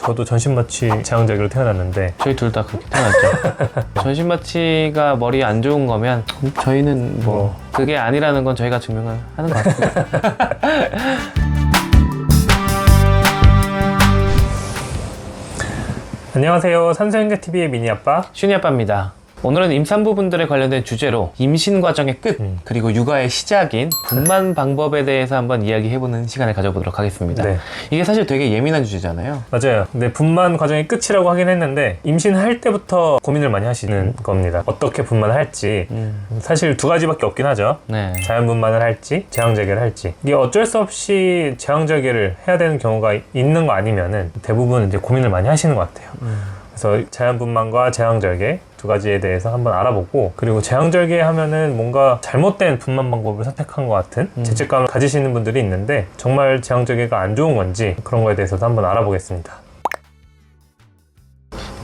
저도 전신마취 제왕절개로 태어났는데 저희 둘 다 그렇게 태어났죠. 전신마취가 머리에 안 좋은 거면 저희는 뭐 그게 아니라는 건 저희가 증명을 하는 것 같습니다. 안녕하세요. 산소형제TV의 미니아빠 슈니아빠입니다. 오늘은 임산부분들에 관련된 주제로 임신 과정의 끝 그리고 육아의 시작인 분만 방법에 대해서 한번 이야기해보는 시간을 가져보도록 하겠습니다. 네. 이게 사실 되게 예민한 주제잖아요. 맞아요. 근데 분만 과정이 끝이라고 하긴 했는데 임신할 때부터 고민을 많이 하시는 겁니다. 어떻게 분만을 할지 사실 두 가지밖에 없긴 하죠. 네. 자연분만을 할지 제왕절개를 할지 이게 어쩔 수 없이 제왕절개를 해야 되는 경우가 있는 거 아니면은 대부분 이제 고민을 많이 하시는 것 같아요. 그래서 자연분만과 제왕절개 두 가지에 대해서 한번 알아보고, 그리고 제왕절개 하면은 뭔가 잘못된 분만 방법을 선택한 것 같은 죄책감을 가지시는 분들이 있는데 정말 제왕절개가 안 좋은 건지 그런 거에 대해서도 한번 알아보겠습니다.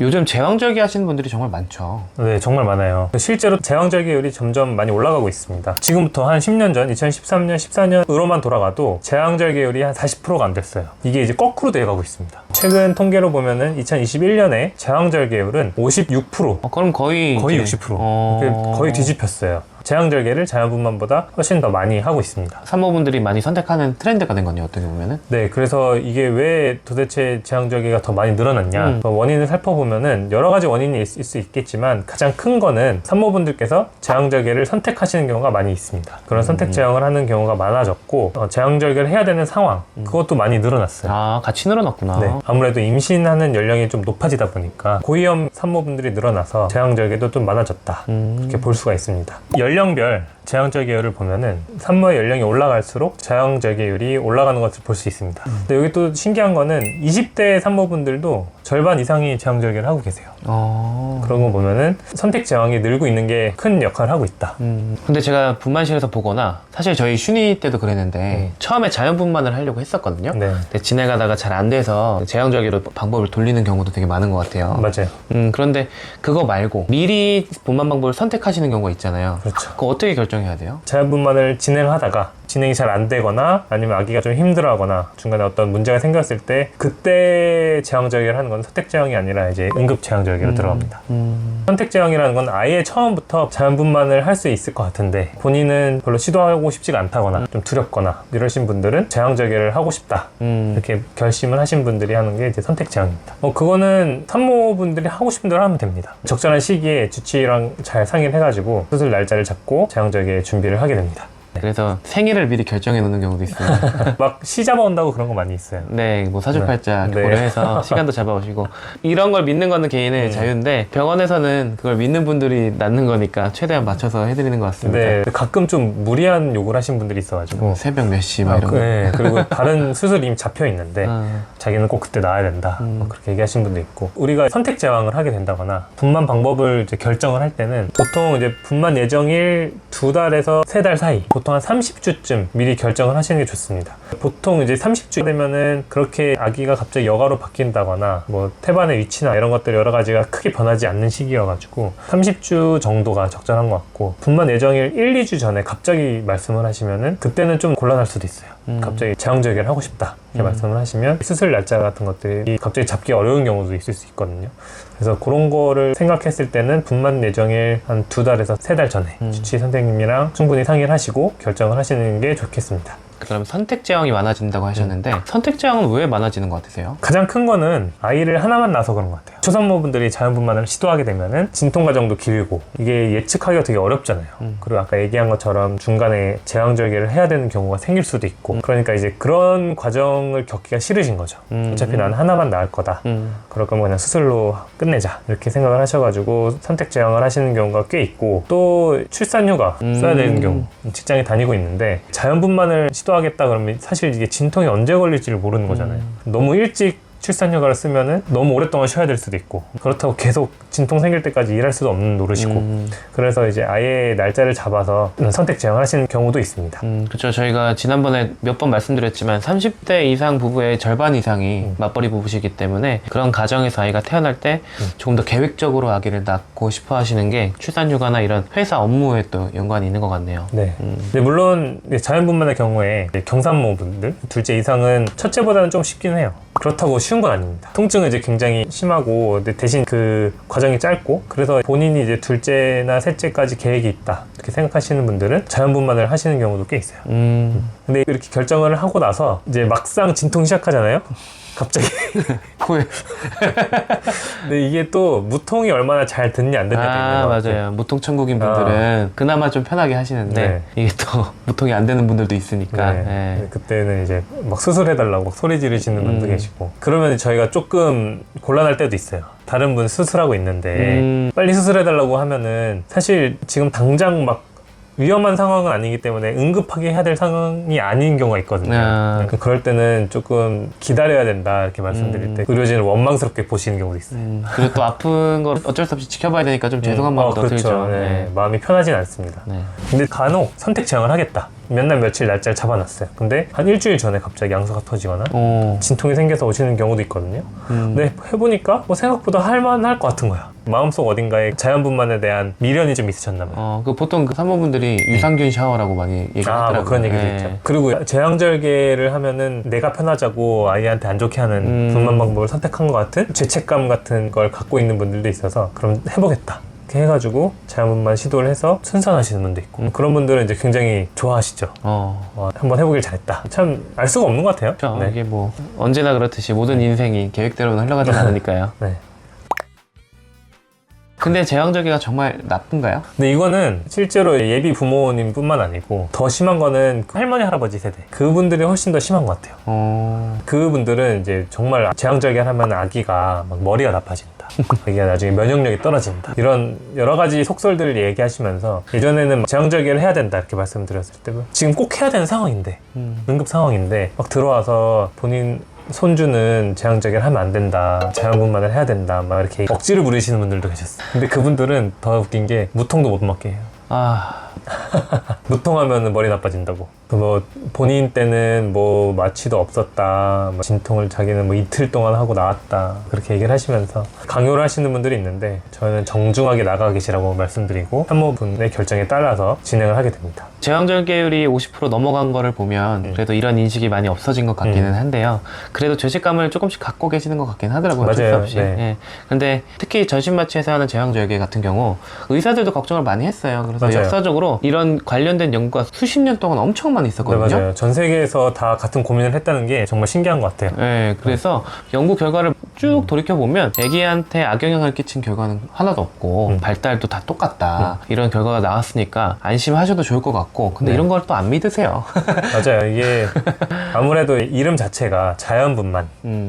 요즘 제왕절개 하시는 분들이 정말 많죠. 네, 정말 많아요. 실제로 제왕절개율이 점점 많이 올라가고 있습니다. 지금부터 한 10년 전, 2013년, 14년으로만 돌아가도 제왕절개율이 한 40%가 안 됐어요. 이게 이제 거꾸로 돼가고 있습니다. 최근 통계로 보면은 2021년에 제왕절개율은 56%. 그럼 거의 60%. 거의 뒤집혔어요. 제왕절개를 자연분만보다 훨씬 더 많이 하고 있습니다. 산모분들이 많이 선택하는 트렌드가 된 거네요, 어떻게 보면은. 네, 그래서 이게 왜 도대체 제왕절개가 더 많이 늘어났냐, 원인을 살펴보면은 여러 가지 원인이 있을 수 있겠지만 가장 큰 거는 산모분들께서 제왕절개를 선택하시는 경우가 많이 있습니다. 그런 선택 제왕을 하는 경우가 많아졌고, 제왕절개를 해야 되는 상황, 그것도 많이 늘어났어요. 아, 같이 늘어났구나. 네, 아무래도 임신하는 연령이 좀 높아지다 보니까 고위험 산모분들이 늘어나서 제왕절개도 좀 많아졌다, 그렇게 볼 수가 있습니다. 연령별 제왕절개율을 보면은 산모의 연령이 올라갈수록 제왕절개율이 올라가는 것을 볼 수 있습니다. 근데 여기 또 신기한 거는 20대 산모분들도 절반 이상이 제왕절개를 하고 계세요. 그런 거 보면은 선택 제왕이 늘고 있는 게 큰 역할을 하고 있다. 근데 제가 분만실에서 보거나, 사실 저희 슈니 때도 그랬는데 처음에 자연분만을 하려고 했었거든요. 네. 근데 지내가다가 잘 안 돼서 제왕절개로 방법을 돌리는 경우도 되게 많은 것 같아요. 맞아요. 그런데 그거 말고 미리 분만 방법을 선택하시는 경우가 있잖아요. 그렇죠. 그거 어떻게 결정해야 돼요? 자연분만을 진행하다가 진행이 잘 안 되거나 아니면 아기가 좀 힘들어하거나 중간에 어떤 문제가 생겼을 때, 그때 제왕절개를 하는 건 선택 제왕이 아니라 이제 응급 제왕절개로 들어갑니다. 선택 제왕이라는 건 아예 처음부터 자연분만을 할 수 있을 것 같은데 본인은 별로 시도하고 싶지가 않다거나 좀 두렵거나 이러신 분들은 제왕절개를 하고 싶다, 이렇게 결심을 하신 분들이 하는 게 이제 선택 제왕입니다. 그거는 산모분들이 하고 싶은 대로 하면 됩니다. 적절한 시기에 주치의랑 잘 상의를 해가지고 수술 날짜를 잡고 제왕절개 준비를 하게 됩니다. 그래서 생일을 미리 결정해 놓는 경우도 있어요. 막 시 잡아온다고 그런 거 많이 있어요. 네, 뭐 사주팔자 네. 고려해서 시간도 잡아오시고, 이런 걸 믿는 거는 개인의 자유인데 병원에서는 그걸 믿는 분들이 낳는 거니까 최대한 맞춰서 해드리는 것 같습니다. 네, 가끔 좀 무리한 요구를 하신 분들이 있어가지고 새벽 몇 시 막 이런 거. 네, 그리고 다른 수술이 이미 잡혀 있는데 자기는 꼭 그때 나와야 된다, 그렇게 얘기하신 분도 있고, 우리가 선택 제왕을 하게 된다거나 분만 방법을 이제 결정을 할 때는 보통 이제 분만 예정일 2달에서 3달 사이, 보통 한 30주쯤 미리 결정을 하시는 게 좋습니다. 보통 이제 30주 되면은 그렇게 아기가 갑자기 여가로 바뀐다거나 뭐 태반의 위치나 이런 것들 여러 가지가 크게 변하지 않는 시기여가지고 30주 정도가 적절한 것 같고, 분만 예정일 1, 2주 전에 갑자기 말씀을 하시면은 그때는 좀 곤란할 수도 있어요. 갑자기 제왕절개를 하고 싶다 이렇게 말씀을 하시면 수술 날짜 같은 것들이 갑자기 잡기 어려운 경우도 있을 수 있거든요. 그래서 그런 거를 생각했을 때는 분만 예정일 한 2달에서 3달 전에 주치의 선생님이랑 충분히 상의를 하시고 결정을 하시는 게 좋겠습니다. 그럼 선택 제왕이 많아진다고 하셨는데 선택 제왕은 왜 많아지는 것 같으세요? 가장 큰 거는 아이를 하나만 낳아서 그런 것 같아요. 초산모분들이 자연분만을 시도하게 되면은 진통 과정도 길고 이게 예측하기가 되게 어렵잖아요. 그리고 아까 얘기한 것처럼 중간에 제왕절개를 해야 되는 경우가 생길 수도 있고, 그러니까 이제 그런 과정을 겪기가 싫으신 거죠. 어차피 나는 하나만 낳을 거다. 그럴 거면 그냥 수술로 끝내자 이렇게 생각을 하셔가지고 선택 제왕을 하시는 경우가 꽤 있고, 또 출산휴가 써야 되는 경우, 직장에 다니고 있는데 자연분만을 시도하겠다 그러면 사실 이게 진통이 언제 걸릴지를 모르는 거잖아요. 너무 일찍 출산휴가를 쓰면은 너무 오랫동안 쉬어야 될 수도 있고, 그렇다고 계속 진통 생길 때까지 일할 수도 없는 노릇이고, 그래서 이제 아예 날짜를 잡아서 선택 제왕하시는 경우도 있습니다. 그렇죠. 저희가 지난번에 몇 번 말씀드렸지만 30대 이상 부부의 절반 이상이 맞벌이 부부시기 때문에 그런 가정에서 아이가 태어날 때 조금 더 계획적으로 아기를 낳고 싶어 하시는 게 출산휴가나 이런 회사 업무에 또 연관이 있는 것 같네요. 네. 근데 물론 자연분만의 경우에 경산모분들 둘째 이상은 첫째보다는 좀 쉽긴 해요. 그렇다고 쉬운 건 아닙니다. 통증은 이제 굉장히 심하고 근데 대신 그 과정이 짧고 그래서 본인이 이제 둘째나 셋째까지 계획이 있다 이렇게 생각하시는 분들은 자연분만을 하시는 경우도 꽤 있어요. 근데 이렇게 결정을 하고 나서 이제 막상 진통이 시작하잖아요. 갑자기. 코에. 근데 이게 또 무통이 얼마나 잘 듣냐 안 듣냐도 있는 것 같아요. 맞아요. 무통 천국인 분들은 그나마 좀 편하게 하시는데 네. 이게 또 무통이 안 되는 분들도 있으니까. 네. 네. 그때는 이제 막 수술해달라고 막 소리 지르시는 분도 계시고 그러면 저희가 조금 곤란할 때도 있어요. 다른 분 수술하고 있는데 빨리 수술해달라고 하면은 사실 지금 당장 막 위험한 상황은 아니기 때문에 응급하게 해야 될 상황이 아닌 경우가 있거든요. 그러니까 그럴 때는 조금 기다려야 된다 이렇게 말씀드릴 때 의료진을 원망스럽게 보시는 경우도 있어요. 그리고 또 아픈 걸 어쩔 수 없이 지켜봐야 되니까 좀 죄송한 마음도 그렇죠. 들죠. 네. 네. 마음이 편하진 않습니다. 네. 근데 간혹 선택 제왕을 하겠다. 몇 날 며칠 날짜를 잡아놨어요. 근데 한 일주일 전에 갑자기 양서가 터지거나 진통이 생겨서 오시는 경우도 있거든요. 근데 해보니까 뭐 생각보다 할만할 것 같은 거야. 마음속 어딘가에 자연분만에 대한 미련이 좀 있으셨나 봐요. 그 보통 그 산모분들이 유산균 샤워라고 많이 얘기하더라고요. 뭐 그런 얘기도 네. 있죠. 그리고 제왕절개를 하면은 내가 편하자고 아이한테 안 좋게 하는 분만 방법을 선택한 것 같은 죄책감 같은 걸 갖고 있는 분들도 있어서 그럼 해보겠다. 이렇게 해가지고 자연분만 시도를 해서 순산하시는 분도 있고 그런 분들은 이제 굉장히 좋아하시죠. 한번 해보길 잘했다. 참 알 수가 없는 것 같아요. 그렇죠. 이게 뭐 언제나 그렇듯이 모든 인생이 계획대로는 흘러가지 않으니까요. 네. 근데 제왕절개가 정말 나쁜가요? 근데 이거는 실제로 예비 부모님 뿐만 아니고 더 심한 거는 할머니 할아버지 세대 그분들이 훨씬 더 심한 것 같아요. 그분들은 이제 정말 제왕절개 하면 아기가 막 머리가 나빠진다. 아기가 나중에 면역력이 떨어진다. 이런 여러 가지 속설들을 얘기하시면서 예전에는 제왕절개를 해야 된다 이렇게 말씀드렸을 때 지금 꼭 해야 되는 상황인데 응급 상황인데 막 들어와서 본인 손주는 제왕절개를 하면 안 된다. 자연분만을 해야 된다. 막 이렇게 억지를 부리시는 분들도 계셨어요. 근데 그분들은 더 웃긴 게 무통도 못 맞게 해요. 무통하면 머리 나빠진다고. 뭐 본인 때는 뭐 마취도 없었다. 뭐 진통을 자기는 뭐 이틀 동안 하고 나왔다. 그렇게 얘기를 하시면서 강요를 하시는 분들이 있는데 저희는 정중하게 나가 계시라고 말씀드리고 산모분의 결정에 따라서 진행을 하게 됩니다. 제왕절개율이 50% 넘어간 거를 보면 그래도 이런 인식이 많이 없어진 것 같기는 한데요. 그래도 죄책감을 조금씩 갖고 계시는 것 같긴 하더라고요. 어쩔 수 없이. 네. 예. 근데 특히 전신마취에서 하는 제왕절개 같은 경우 의사들도 걱정을 많이 했어요. 그래서 맞아요. 역사적으로 이런 관련된 연구가 수십 년 동안 엄청 많이 있었거든요. 네, 맞아요. 전 세계에서 다 같은 고민을 했다는 게 정말 신기한 것 같아요. 네, 그래서 연구 결과를 쭉 돌이켜보면 애기한테 악영향을 끼친 결과는 하나도 없고 발달도 다 똑같다. 이런 결과가 나왔으니까 안심하셔도 좋을 것 같고 근데 이런 걸 또 안 믿으세요. 맞아요. 이게 아무래도 이름 자체가 자연분만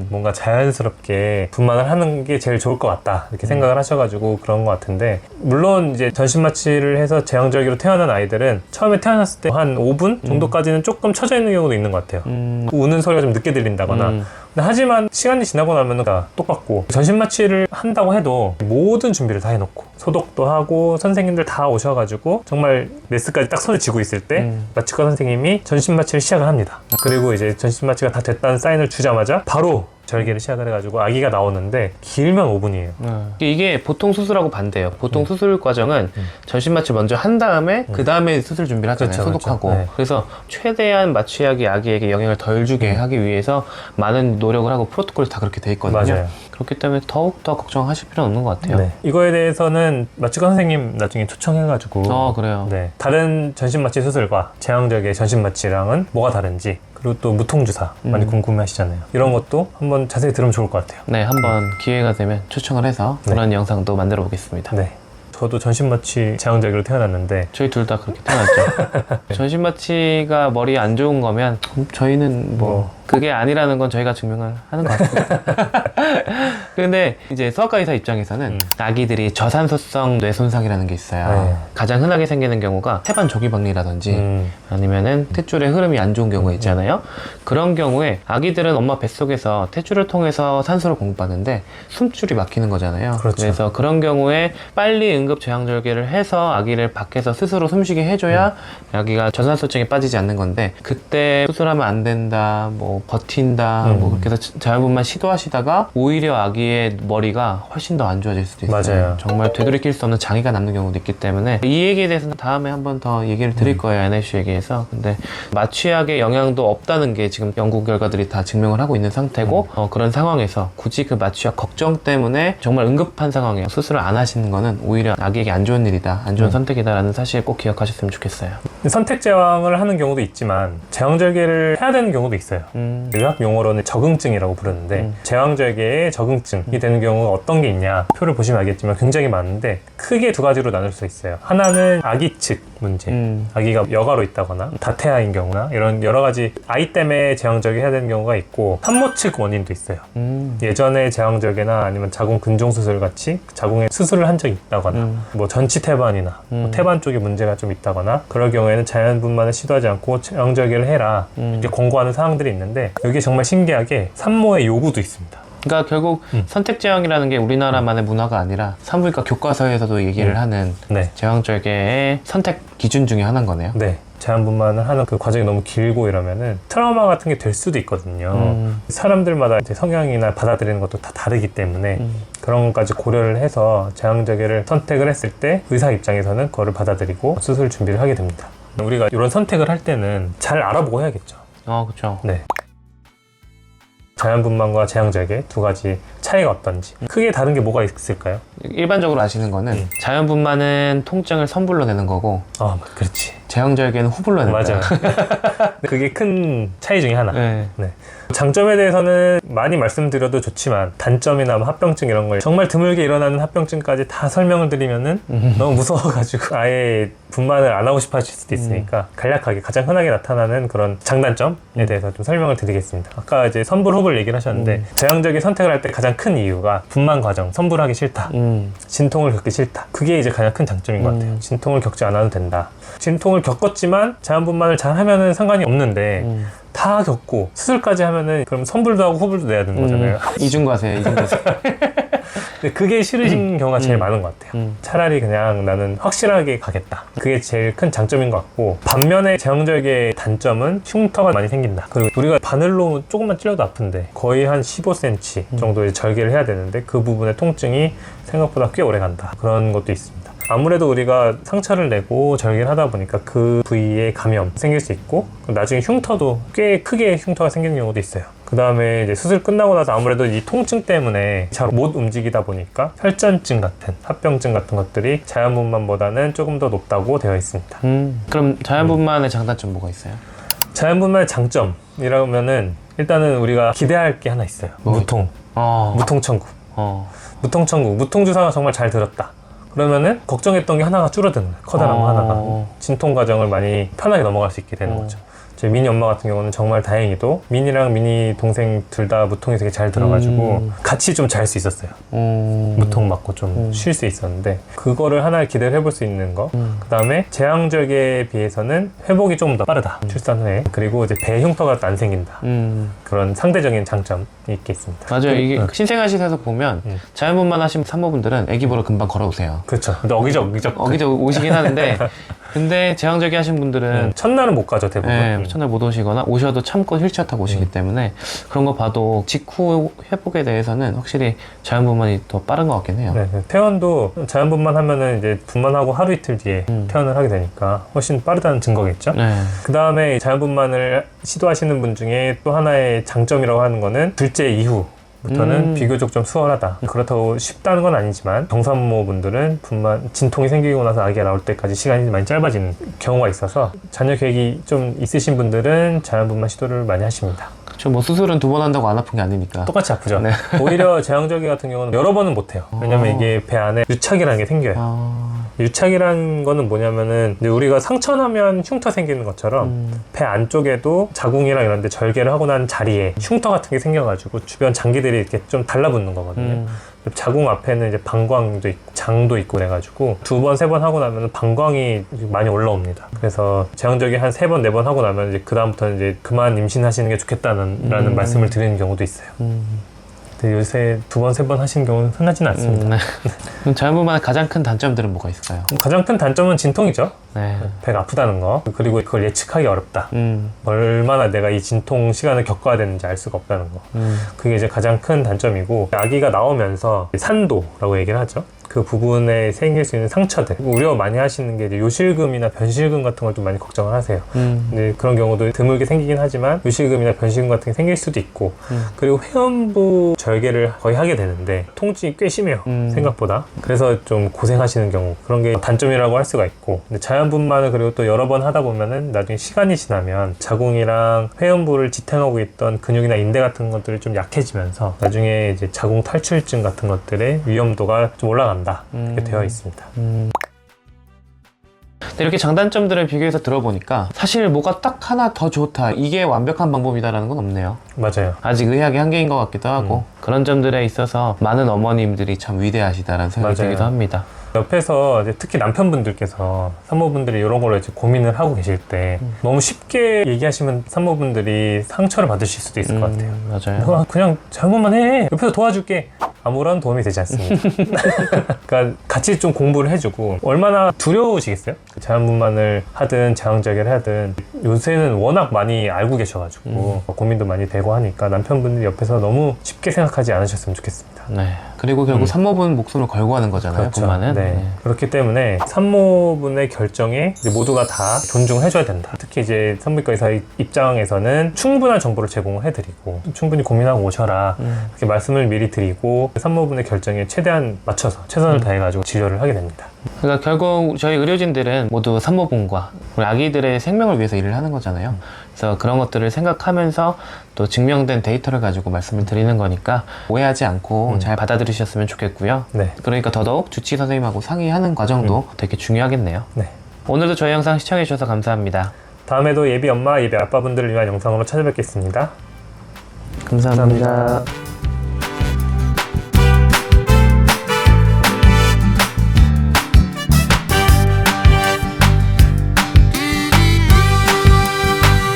뭔가 자연스럽게 분만을 하는 게 제일 좋을 것 같다 이렇게 생각을 하셔가지고 그런 것 같은데 물론 이제 전신마취를 해서 제왕절개로 태어난 아이들은 처음에 태어났을 때 한 5분 정도까지는 조금 처져 있는 경우도 있는 것 같아요. 우는 소리가 좀 늦게 들린다거나 근데 하지만 시간이 지나고 나면 다 똑같고 전신마취를 한다고 해도 모든 준비를 다 해놓고 소독도 하고 선생님들 다 오셔가지고 정말 메스까지 딱 손에 쥐고 있을 때 마취과 선생님이 전신마취를 시작을 합니다. 그리고 이제 전신마취가 다 됐다는 사인을 주자마자 바로 절개를 시작을 해가지고 아기가 나오는데 길면 5분이에요. 이게 보통 수술하고 반대예요. 보통 수술 과정은 전신마취 먼저 한 다음에 그 다음에 수술 준비를 하잖아요. 그렇죠, 소독하고. 그렇죠. 네. 그래서 최대한 마취약이 아기에게 영향을 덜 주게 하기 위해서 많은 노력을 하고 프로토콜이 다 그렇게 돼 있거든요. 맞아요. 그렇기 때문에 더욱 더 걱정하실 필요는 없는 것 같아요. 네. 이거에 대해서는 마취과 선생님 나중에 초청해가지고 그래요. 네. 다른 전신마취 수술과 제왕절개 전신마취랑은 뭐가 다른지 그리고 또 무통주사 많이 궁금해하시잖아요. 이런 것도 한번 자세히 들으면 좋을 것 같아요. 네, 한번 기회가 되면 초청을 해서 그런 영상도 만들어 보겠습니다. 네. 저도 전신마취 제왕절개로 태어났는데 저희 둘 다 그렇게 태어났죠. 전신마취가 머리에 안 좋은 거면 저희는 뭐 그게 아니라는 건 저희가 증명을 하는 것 같습니다. 근데 이제 소아과 의사 입장에서는 아기들이 저산소성 뇌 손상이라는 게 있어요. 가장 흔하게 생기는 경우가 태반 조기박리라든지 아니면은 탯줄의 흐름이 안 좋은 경우가 있잖아요. 그런 경우에 아기들은 엄마 뱃속에서 탯줄을 통해서 산소를 공급하는데 숨줄이 막히는 거잖아요. 그렇죠. 그래서 그런 경우에 빨리 응급 제왕절개를 해서 아기를 밖에서 스스로 숨쉬게 해줘야 아기가 저산소증에 빠지지 않는 건데 그때 수술하면 안 된다, 뭐 버틴다, 뭐 그렇게 해서 자연분만 시도하시다가 오히려 아기 자기의 머리가 훨씬 더 안 좋아질 수도 있어요. 맞아요. 정말 되돌이킬 수 없는 장애가 남는 경우도 있기 때문에 이 얘기에 대해서는 다음에 한번 더 얘기를 드릴 거예요. NIH 얘기해서. 근데 마취약의 영향도 없다는 게 지금 연구 결과들이 다 증명을 하고 있는 상태고 그런 상황에서 굳이 그 마취약 걱정 때문에 정말 응급한 상황에 수술을 안 하시는 거는 오히려 아기에게 안 좋은 일이다, 안 좋은 선택이다라는 사실 꼭 기억하셨으면 좋겠어요. 선택 제왕을 하는 경우도 있지만 제왕절개를 해야 되는 경우도 있어요. 의학 용어로는 적응증이라고 부르는데 제왕절개에 적응증이 되는 경우가 어떤 게 있냐, 표를 보시면 알겠지만 굉장히 많은데 크게 두 가지로 나눌 수 있어요. 하나는 아기 측 문제, 아기가 여가로 있다거나 다태아인 경우나 이런 여러 가지 아이 때문에 제왕절개 해야 되는 경우가 있고, 산모 측 원인도 있어요. 예전에 제왕절개나 아니면 자궁 근종 수술 같이 자궁에 수술을 한 적이 있다거나 뭐 전치 태반이나 뭐 태반 쪽에 문제가 좀 있다거나 그럴 경우에는 자연분만을 시도하지 않고 제왕절개를 해라 이렇게 권고하는 사항들이 있는데, 여기에 정말 신기하게 산모의 요구도 있습니다. 그러니까 결국 선택제왕이라는 게 우리나라만의 문화가 아니라 산부인과 교과서에서도 얘기를 하는 네. 제왕절개의 선택 기준 중에 하나인 거네요. 네. 제한분만을 하는 그 과정이 너무 길고 이러면은 트라우마 같은 게 될 수도 있거든요. 사람들마다 이제 성향이나 받아들이는 것도 다 다르기 때문에 그런 것까지 고려를 해서 제왕절개를 선택을 했을 때 의사 입장에서는 그거를 받아들이고 수술 준비를 하게 됩니다. 우리가 이런 선택을 할 때는 잘 알아보고 해야겠죠. 그렇죠. 네. 자연분만과 제왕절개 두 가지 차이가 어떤지, 크게 다른 게 뭐가 있을까요? 일반적으로 아시는 거는 자연분만은 통증을 선불로 내는 거고, 그렇지. 제왕절개는 후불로 내는 거예요. 맞아요. 그게 큰 차이 중에 하나. 네. 네. 장점에 대해서는 많이 말씀드려도 좋지만 단점이나 뭐 합병증 이런 걸 정말 드물게 일어나는 합병증까지 다 설명을 드리면은 너무 무서워가지고 아예 분만을 안 하고 싶어 하실 수도 있으니까 간략하게 가장 흔하게 나타나는 그런 장단점에 대해서 좀 설명을 드리겠습니다. 아까 이제 선불 후불 얘기를 하셨는데 제왕절개 선택을 할 때 가장 큰 이유가 분만 과정 선불하기 싫다, 진통을 겪기 싫다, 그게 이제 가장 큰 장점인 것 같아요. 진통을 겪지 않아도 된다. 진통을 겪었지만 자연분만을 잘 하면은 상관이 없는데 다 겪고 수술까지 하면은 그럼 선불도 하고 후불도 내야 되는 거잖아요. 이중과세. 근데 그게 싫으신 경우가 제일 많은 것 같아요. 차라리 그냥 나는 확실하게 가겠다. 그게 제일 큰 장점인 것 같고, 반면에 제왕절개의 단점은 흉터가 많이 생긴다. 그리고 우리가 바늘로 조금만 찔러도 아픈데 거의 한 15cm 정도의 절개를 해야 되는데 그 부분의 통증이 생각보다 꽤 오래 간다. 그런 것도 있습니다. 아무래도 우리가 상처를 내고 절개를 하다 보니까 그 부위에 감염 생길 수 있고, 나중에 흉터도 꽤 크게 흉터가 생기는 경우도 있어요. 그 다음에 이제 수술 끝나고 나서 아무래도 이 통증 때문에 잘 못 움직이다 보니까 혈전증 같은 합병증 같은 것들이 자연분만보다는 조금 더 높다고 되어 있습니다. 그럼 자연분만의 장단점 뭐가 있어요? 자연분만의 장점이라면은 일단은 우리가 기대할 게 하나 있어요. 무통. 무통 청구. 무통 청구. 무통 주사가 정말 잘 들었다. 그러면은 걱정했던 게 하나가 줄어드는 거예요. 커다란 거 하나가. 진통 과정을 많이 편하게 넘어갈 수 있게 되는 거죠. 제 미니 엄마 같은 경우는 정말 다행히도 미니랑 미니 동생 둘 다 무통이 되게 잘 들어가지고 같이 좀 잘 수 있었어요. 무통 맞고 좀 쉴 수 있었는데, 그거를 하나 기대를 해볼 수 있는 거. 그 다음에 제왕절개에 비해서는 회복이 좀 더 빠르다. 출산 후에. 그리고 이제 배 흉터가 안 생긴다. 그런 상대적인 장점이 있겠습니다. 맞아요. 이게 신생아 시에서 보면 자연분만 하신 산모분들은 아기 보러 금방 걸어오세요. 그렇죠. 근데 어기적 오시긴 하는데 근데 제왕절개 하신 분들은 첫날은 못 가죠, 대부분. 네, 첫날 못 오시거나 오셔도 참고 휠체어 타고 오시기 때문에 그런 거 봐도 직후 회복에 대해서는 확실히 자연분만이 더 빠른 것 같긴 해요. 네, 퇴원도 자연분만 하면은 이제 분만하고 하루 이틀 뒤에 퇴원을 하게 되니까 훨씬 빠르다는 증거겠죠. 네. 그 다음에 자연분만을 시도하시는 분 중에 또 하나의 장점이라고 하는 거는 둘째 이후부터는 비교적 좀 수월하다. 그렇다고 쉽다는 건 아니지만 정산모분들은 분만 진통이 생기고 나서 아기가 나올 때까지 시간이 많이 짧아지는 경우가 있어서 자녀 계획이 좀 있으신 분들은 자연분만 시도를 많이 하십니다. 그렇죠. 뭐 수술은 2번 한다고 안 아픈 게 아니니까. 똑같이 아프죠. 네. 오히려 제왕절개 같은 경우는 여러 번은 못 해요. 왜냐면 이게 배 안에 유착이라는 게 생겨요. 유착이라는 거는 뭐냐면은 이제 우리가 상처나면 흉터 생기는 것처럼 배 안쪽에도 자궁이랑 이런 데 절개를 하고 난 자리에 흉터 같은 게 생겨가지고 주변 장기들이 이렇게 좀 달라붙는 거거든요. 자궁 앞에는 이제 방광도 있고 장도 있고 그래가지고 2번, 3번 하고 나면 방광이 많이 올라옵니다. 그래서 제왕절개 한 3번, 4번 하고 나면 이제 그다음부터는 이제 그만 임신하시는 게 좋겠다는 말씀을 드리는 경우도 있어요. 근데 요새 2번, 3번 하시는 경우는 흔하진 않습니다. 네. 그럼 자연분만의 가장 큰 단점들은 뭐가 있을까요? 가장 큰 단점은 진통이죠. 네. 배가 아프다는 거, 그리고 그걸 예측하기 어렵다. 음. 얼마나 내가 이 진통 시간을 겪어야 되는지 알 수가 없다는 거. 그게 이제 가장 큰 단점이고, 아기가 나오면서 산도라고 얘기를 하죠. 그 부분에 생길 수 있는 상처들, 우려 많이 하시는 게 이제 요실금이나 변실금 같은 걸 좀 많이 걱정을 하세요. 근데 그런 경우도 드물게 생기긴 하지만 요실금이나 변실금 같은 게 생길 수도 있고, 그리고 회원부 절개를 거의 하게 되는데 통증이 꽤 심해요. 생각보다. 그래서 좀 고생하시는 경우, 그런 게 단점이라고 할 수가 있고, 근데 자연분만을 그리고 또 여러 번 하다 보면은 나중에 시간이 지나면 자궁이랑 회원부를 지탱하고 있던 근육이나 인대 같은 것들이 좀 약해지면서 나중에 이제 자궁 탈출증 같은 것들의 위험도가 좀 올라간다. 이렇게 되어 있습니다. 근데 이렇게 장단점들을 비교해서 들어보니까 사실 뭐가 딱 하나 더 좋다, 이게 완벽한 방법이다라는 건 없네요. 맞아요. 아직 의학의 한계인 것 같기도 하고 그런 점들에 있어서 많은 어머님들이 참 위대하시다라는 생각이 맞아요. 들기도 합니다. 옆에서 이제 특히 남편분들께서 산모분들이 이런 걸로 이제 고민을 하고 계실 때 너무 쉽게 얘기하시면 산모분들이 상처를 받으실 수도 있을 것 같아요. 맞아요. 너가 그냥 잘못만 해. 옆에서 도와줄게. 아무런 도움이 되지 않습니다. 그러니까 같이 좀 공부를 해주고, 얼마나 두려우시겠어요? 자연분만을 하든 자궁절개를 하든 요새는 워낙 많이 알고 계셔가지고 고민도 많이 되고 하니까 남편분들이 옆에서 너무 쉽게 생각하지 않으셨으면 좋겠습니다. 네. 그리고 결국 산모분 목숨을 걸고 하는 거잖아요. 그렇죠. 분만은. 네. 그렇기 때문에 산모분의 결정에 이제 모두가 다 존중해줘야 된다. 특히 이제 산부인과 의사 입장에서는 충분한 정보를 제공을 해드리고 충분히 고민하고 오셔라. 이렇게 말씀을 미리 드리고 산모분의 결정에 최대한 맞춰서 최선을 다해가지고 진료를 하게 됩니다. 그러니까 결국 저희 의료진들은 모두 산모분과 우리 아기들의 생명을 위해서 일을 하는 거잖아요. 그래서 그런 것들을 생각하면서 또 증명된 데이터를 가지고 말씀을 드리는 거니까 오해하지 않고 잘 받아들이셨으면 좋겠고요. 네. 그러니까 더더욱 주치의 선생님하고 상의하는 과정도 되게 중요하겠네요. 네. 오늘도 저희 영상 시청해 주셔서 감사합니다. 다음에도 예비 엄마, 예비 아빠분들을 위한 영상으로 찾아뵙겠습니다. 감사합니다.